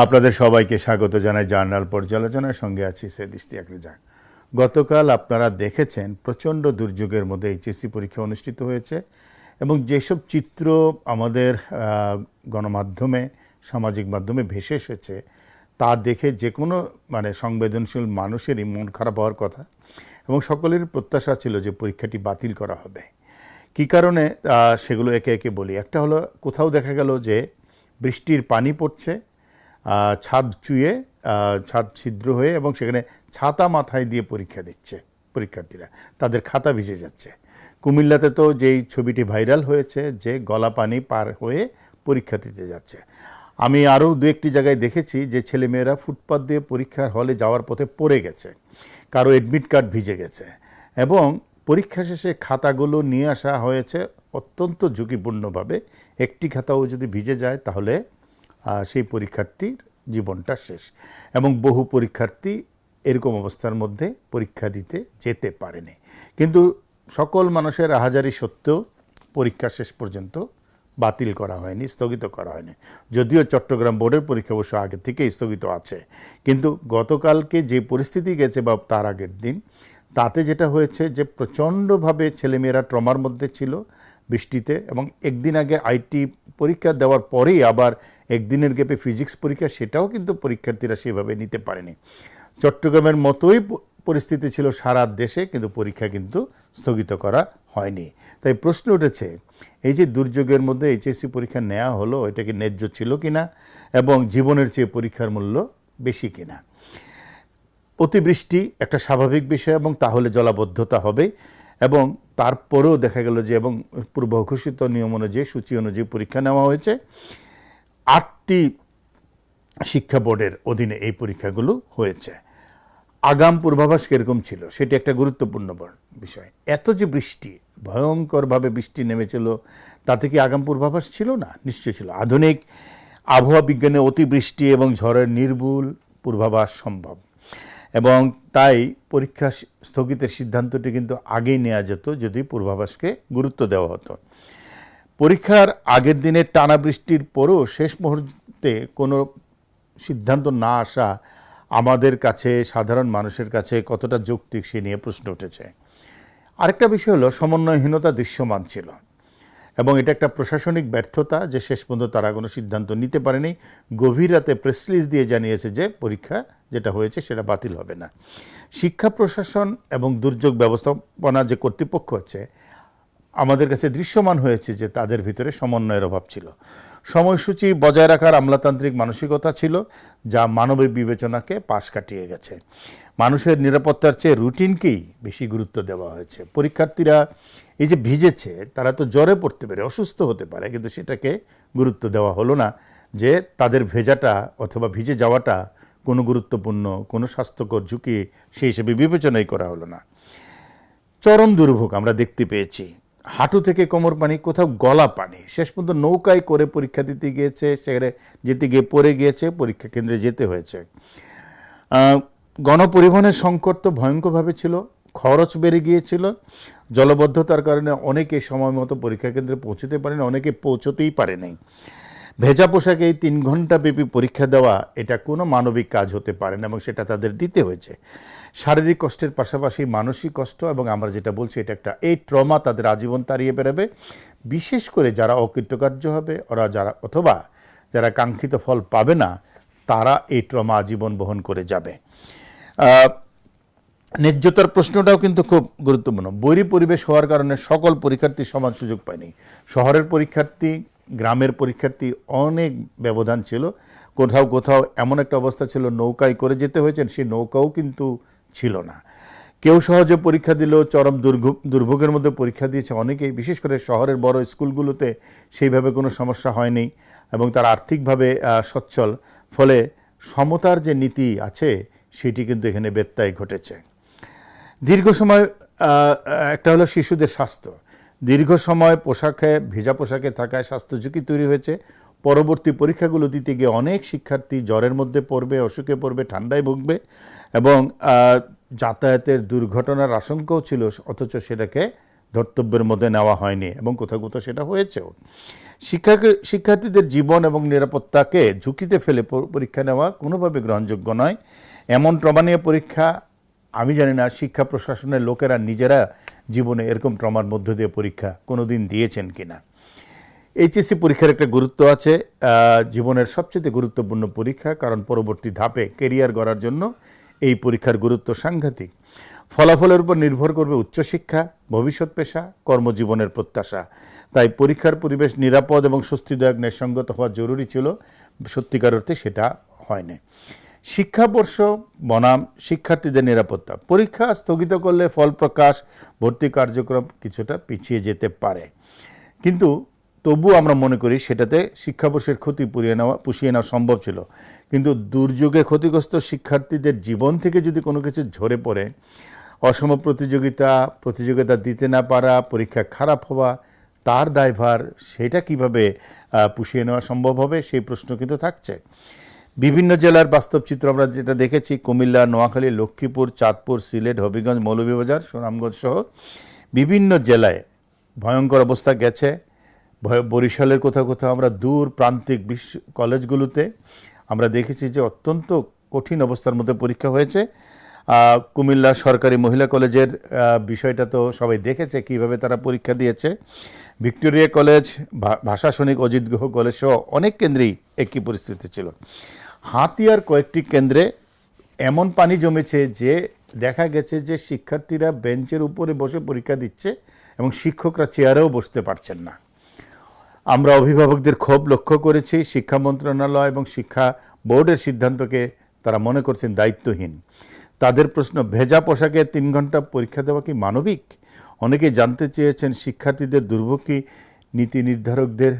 আপনাদের সবাইকে স্বাগত জানাই জার্নাল পর্যালোচনার সঙ্গে আছি সৈয়দ ইশতিয়াক রেজা। গতকাল আপনারা দেখেছেন প্রচণ্ড দুর্যোগের মধ্যে এইচএসসি পরীক্ষা অনুষ্ঠিত হয়েছে এবং যেসব চিত্র আমাদের গণমাধ্যমে সামাজিক মাধ্যমে ভেসে এসেছে তা দেখে যে কোনো সংবেদনশীল মানুষেরই মন খারাপ হওয়ার কথা এবং সকলের প্রত্যাশা ছিল যে পরীক্ষাটি বাতিল করা হবে। কী কারণে সেগুলো একে একে বলি। একটা হলো, কোথাও দেখা গেল যে বৃষ্টির পানি পড়ছে, ছাদ চুয়ে ছাদ ছিদ্র হয়ে এবং সেখানে ছাতা মাথায় দিয়ে পরীক্ষা দিচ্ছে পরীক্ষার্থীরা, তাদের খাতা ভিজে যাচ্ছে। কুমিল্লাতে তো যেই ছবিটি ভাইরাল হয়েছে যে গলা পানি পার হয়ে পরীক্ষা দিতে যাচ্ছে। আমি আরও দু একটি জায়গায় দেখেছি যে ছেলেমেয়েরা ফুটপাত দিয়ে পরীক্ষার হলে যাওয়ার পথে পড়ে গেছে, কারো অ্যাডমিট কার্ড ভিজে গেছে এবং পরীক্ষা শেষে খাতাগুলো নিয়ে আসা হয়েছে অত্যন্ত ঝুঁকিপূর্ণভাবে। একটি খাতাও যদি ভিজে যায় তাহলে সেই পরীক্ষার্থীর জীবনটা শেষ এবং বহু পরীক্ষার্থী এরকম অবস্থার মধ্যে পরীক্ষা দিতে যেতে পারেনি। কিন্তু সকল মানুষের আহাজারি সত্ত্বেও পরীক্ষা শেষ পর্যন্ত বাতিল করা হয়নি, স্থগিত করা হয়নি। যদিও চট্টগ্রাম বোর্ডের পরীক্ষা অবশ্য আগে থেকেই স্থগিত আছে, কিন্তু গতকালকে যে পরিস্থিতি গেছে বা তার আগের দিন, তাতে যেটা হয়েছে যে প্রচণ্ডভাবে ছেলেমেয়েরা ট্রমার মধ্যে ছিল বৃষ্টিতে। এবং একদিন আগে আইটি পরীক্ষা দেওয়ার পরেই আবার একদিনের গ্যাপে ফিজিক্স পরীক্ষা, সেটাও কিন্তু পরীক্ষার্থীরা সেভাবে নিতে পারেনি। চট্টগ্রামের মতোই পরিস্থিতি ছিল সারা দেশে, কিন্তু পরীক্ষা কিন্তু স্থগিত করা হয়নি। তাই প্রশ্ন উঠেছে, এই যে দুর্যোগের মধ্যে এইচএসসি পরীক্ষা নেওয়া হলো, এটা কি ন্যায্য ছিল কিনা এবং জীবনের চেয়ে পরীক্ষার মূল্য বেশি কিনা। অতিবৃষ্টি একটা স্বাভাবিক বিষয় এবং তাহলে জলাবদ্ধতা হবে, এবং তারপরেও দেখা গেল যে এবং পূর্ব ঘোষিত নিয়ম অনুযায়ী সূচি অনুযায়ী পরীক্ষা নেওয়া হয়েছে। 8টি শিক্ষা বোর্ডের অধীনে এই পরীক্ষাগুলো হয়েছে। আগাম পূর্বাভাস কীরকম ছিল সেটি একটা গুরুত্বপূর্ণ বিষয়। এত যে বৃষ্টি, ভয়ঙ্করভাবে বৃষ্টি নেমেছিল, তাতে কি আগাম পূর্বাভাস ছিল না? নিশ্চয় ছিল। আধুনিক আবহাওয়া বিজ্ঞানে অতিবৃষ্টি এবং ঝড়ের নির্ভুল পূর্বাভাস সম্ভব, এবং তাই পরীক্ষা স্থগিতের সিদ্ধান্তটি কিন্তু আগেই নেওয়া যেত যদি পূর্বাভাসকে গুরুত্ব দেওয়া হতো। পরীক্ষার আগের দিনের টানা বৃষ্টির পরও শেষ মুহূর্তে কোনো সিদ্ধান্ত না আসা আমাদের কাছে, সাধারণ মানুষের কাছে কতটা যৌক্তিক সে নিয়ে প্রশ্ন উঠেছে। আরেকটা বিষয় হলো, সমন্বয়হীনতা দৃশ্যমান ছিল এবং এটা একটা প্রশাসনিক ব্যর্থতা যে শেষ পর্যন্ত তারা কোনো সিদ্ধান্ত নিতে পারেনি। গভীর রাতে প্রেস রিলিজ দিয়ে জানিয়েছে যে পরীক্ষা যেটা হয়েছে সেটা বাতিল হবে না। শিক্ষা প্রশাসন এবং দুর্যোগ ব্যবস্থাপনা যে কর্তৃপক্ষ হচ্ছে, আমাদের কাছে দৃশ্যমান হয়েছে যে তাদের ভিতরে সমন্বয়ের অভাব ছিল। সময়সূচি বজায় রাখার আমলাতান্ত্রিক মানসিকতা ছিল, যা মানবিক বিবেচনাকে পাশ কাটিয়ে গেছে। মানুষের নিরাপত্তার চেয়ে রুটিনকেই বেশি গুরুত্ব দেওয়া হয়েছে। পরীক্ষার্থীরা এই যে ভিজেছে, তারা তো জ্বরে পড়তে পারে, অসুস্থ হতে পারে, কিন্তু সেটাকে গুরুত্ব দেওয়া হলো না যে তাদের ভেজাটা অথবা ভিজে যাওয়াটা কোনো গুরুত্বপূর্ণ, কোনো স্বাস্থ্যকর ঝুঁকি সেই হিসেবে বিবেচনাই করা হলো না। চরম দুর্ভোগ আমরা দেখতে পেয়েছি। হাঁটু থেকে কোমর পানি, কোথাও গলা পানি। শেষ পর্যন্ত নৌকায় করে পরীক্ষা দিতে গিয়েছে, সেখানে যেতে গিয়ে পড়ে গিয়েছে, পরীক্ষা কেন্দ্রে যেতে হয়েছে। গণপরিবহনের সংকট তো ভয়ঙ্করভাবে ছিল, খরচ বেড়ে গিয়েছিল। জলবদ্ধতার কারণে অনেকে সময় মতো পরীক্ষা কেন্দ্রে পৌঁছতে পারেনি, অনেকে পৌঁছতেই পারে নাই। ভেজা পোশাকে এই 3 ঘন্টা ব্যাপী পরীক্ষা দেওয়া, এটা কোনো মানবিক কাজ হতে পারে না এবং সেটা তাদের দিতে হয়েছে। শারীরিক কষ্টের পাশাপাশি মানসিক কষ্ট, এবং আমরা যেটা বলছি এটা একটা এই ট্রমা তাদের আজীবন তাড়িয়ে বেড়াবে। বিশেষ করে যারা অকৃতকার্য হবে, অথবা যারা কাঙ্ক্ষিত ফল পাবে না, তারা এই ট্রমা আজীবন বহন করে যাবে। ন্যায্যতার প্রশ্নটাও কিন্তু খুব গুরুত্বপূর্ণ। বৈরী পরিবেশ হওয়ার কারণে সকল পরীক্ষার্থী সমান সুযোগ পায়নি। শহরের পরীক্ষার্থী, গ্রামের পরীক্ষার্থী অনেক ব্যবধান ছিল। কোথাও কোথাও এমন একটা অবস্থা ছিল নৌকায় করে যেতে হয়েছে, সেই নৌকাও কিন্তু ছিল না। কেউ সহজে পরীক্ষা দিলেও চরম দুর্ভোগের মধ্যে পরীক্ষা দিয়েছে অনেকেই। বিশেষ করে শহরের বড় স্কুলগুলোতে সেইভাবে কোনো সমস্যা হয়নি এবং তারা আর্থিকভাবে সচ্ছল। ফলে সমতার যে নীতি আছে সেটি কিন্তু এখানে ব্যত্যয় ঘটেছে। দীর্ঘ সময় একটা হলো শিশুদের স্বাস্থ্য। দীর্ঘ সময় ভেজা পোশাকে থাকায় স্বাস্থ্য ঝুঁকি তৈরি হয়েছে। পরবর্তী পরীক্ষাগুলো দিতে গিয়ে অনেক শিক্ষার্থী জ্বরের মধ্যে পড়বে, অসুখে পড়বে, ঠান্ডায় ভুগবে এবং যাতায়াতের দুর্ঘটনার আশঙ্কাও ছিল, অথচ সেটাকে ধর্তব্যের মধ্যে নেওয়া হয়নি এবং কোথাও কোথাও সেটা হয়েছেও। শিক্ষার্থীদের জীবন এবং নিরাপত্তাকে ঝুঁকিতে ফেলে পরীক্ষা নেওয়া কোনোভাবে গ্রহণযোগ্য নয়। এমন ট্রমা পরীক্ষা আমি জানি না শিক্ষা প্রশাসনের লোকেরা নিজেরা জীবনে এরকম ট্রমার মধ্য দিয়ে পরীক্ষা কোনোদিন দিয়েছেন কিনা। এইচএসসি পরীক্ষার একটা গুরুত্ব আছে, জীবনের সবচেয়ে গুরুত্বপূর্ণ পরীক্ষা, কারণ পরবর্তী ধাপে কেরিয়ার গড়ার জন্য এই পরীক্ষার গুরুত্ব সাংঘাতিক। ফলাফলের উপর নির্ভর করবে উচ্চশিক্ষা, ভবিষ্যৎ পেশা, কর্মজীবনের প্রত্যাশা। তাই পরীক্ষার পরিবেশ নিরাপদ এবং স্বস্তিদায়ক ন্যায়সঙ্গত হওয়া জরুরি ছিল। সত্যিকার অর্থে সেটা হয়নি। শিক্ষাবর্ষ বনাম শিক্ষার্থীদের নিরাপত্তা। পরীক্ষা স্থগিত করলে ফল প্রকাশ, ভর্তি কার্যক্রম কিছুটা পিছিয়ে যেতে পারে, কিন্তু তবু আমরা মনে করি সেটাতে শিক্ষাবর্ষের ক্ষতি পুষিয়ে নেওয়া সম্ভব ছিল। কিন্তু দুর্যোগে ক্ষতিগ্রস্ত শিক্ষার্থীদের জীবন থেকে যদি কোনো কিছু ঝরে পড়ে, অসম প্রতিযোগিতা দিতে না পারা, পরীক্ষা খারাপ হওয়া, তার দায়ভার সেটা কিভাবে পুষিয়ে নেওয়া সম্ভব হবে, সেই প্রশ্ন কিন্তু থাকছে। বিভিন্ন জেলার বাস্তব চিত্র আমরা যেটা দেখেছি, কুমিল্লা, নোয়াখালী, লক্ষ্মীপুর, চাঁদপুর, সিলেট, হবিগঞ্জ, মৌলভীবাজার, সুনামগঞ্জ সহ বিভিন্ন জেলায় ভয়ঙ্কর অবস্থা গেছে। বরিশালের কোথাও কোথাও আমরা দূর প্রান্তিক কলেজগুলোতে আমরা দেখেছি যে অত্যন্ত কঠিন অবস্থার মধ্যে পরীক্ষা হয়েছে। কুমিল্লা সরকারি মহিলা কলেজের বিষয়টা তো সবাই দেখেছে কিভাবে তারা পরীক্ষা দিয়েছে। ভিক্টোরিয়া কলেজ, ভাষা সৈনিক অজিত গুহ কলেজ সহ অনেক কেন্দ্রেই একই পরিস্থিতি ছিল। হাতিয়ার কয়েকটি কেন্দ্রে এমন পানি জমেছে যে দেখা গেছে যে শিক্ষার্থীরা বেঞ্চের উপরে বসে পরীক্ষা দিচ্ছে এবং শিক্ষকরা চেয়ারেও বসতে পারছেন না। আমরা অভিভাবকদের ক্ষোভ লক্ষ্য করেছি। শিক্ষা মন্ত্রণালয় এবং শিক্ষা বোর্ডের সিদ্ধান্তকে তারা মনে করছেন দায়িত্বহীন। তাদের প্রশ্ন, ভেজা পোশাকে 3 ঘন্টা পরীক্ষা দেওয়া কি মানবিক? অনেকেই জানতে চেয়েছেন শিক্ষার্থীদের দুর্ভোগ কি নীতি নির্ধারকদের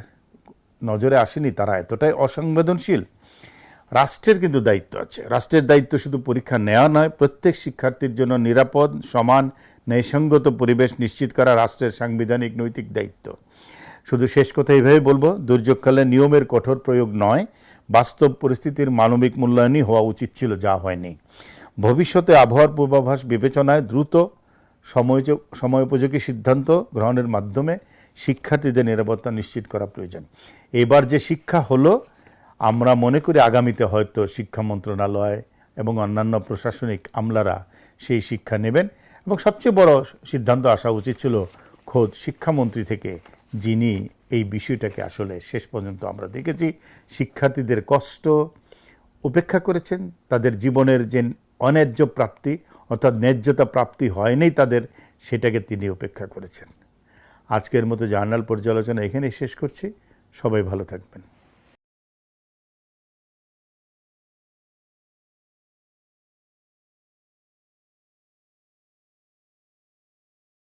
নজরে আসেনি? তারা এতটাই অসংবেদনশীল? রাষ্ট্রের কিন্তু দায়িত্ব আছে। রাষ্ট্রের দায়িত্ব শুধু পরীক্ষা নেওয়া নয়, প্রত্যেক শিক্ষার্থীর জন্য নিরাপদ, সমান, ন্যায়সঙ্গত পরিবেশ নিশ্চিত করা রাষ্ট্রের সাংবিধানিক নৈতিক দায়িত্ব। শুধু শেষ কথা এইভাবে বলবো, দুর্যোগকালে নিয়মের কঠোর প্রয়োগ নয়, বাস্তব পরিস্থিতির মানবিক মূল্যায়নই হওয়া উচিত ছিল, যা হয়নি। ভবিষ্যতে আবহাওয়ার পূর্বাভাস বিবেচনায় দ্রুত সময়োপযোগী সিদ্ধান্ত গ্রহণের মাধ্যমে শিক্ষার্থীদের নিরাপত্তা নিশ্চিত করা প্রয়োজন। এবার যে শিক্ষা হলো, আমরা মনে করি আগামীতে হয়তো শিক্ষা মন্ত্রণালয় এবং অন্যান্য প্রশাসনিক আমলারা সেই শিক্ষা নেবেন এবং সবচেয়ে বড় সিদ্ধান্ত আসা উচিত ছিল খোদ শিক্ষামন্ত্রী থেকে, যিনি এই বিষয়টাকে আসলে শেষ পর্যন্ত আমরা দেখেছি শিক্ষার্থীদের কষ্ট উপেক্ষা করেছেন। তাদের জীবনের যে অন্যায্য প্রাপ্তি অর্থাৎ ন্যায্যতা প্রাপ্তি হয়নি তাদের, সেটাকে তিনি উপেক্ষা করেছেন। আজকের মতো জার্নাল পর্যালোচনা এখানেই শেষ করছি। সবাই ভালো থাকবেন।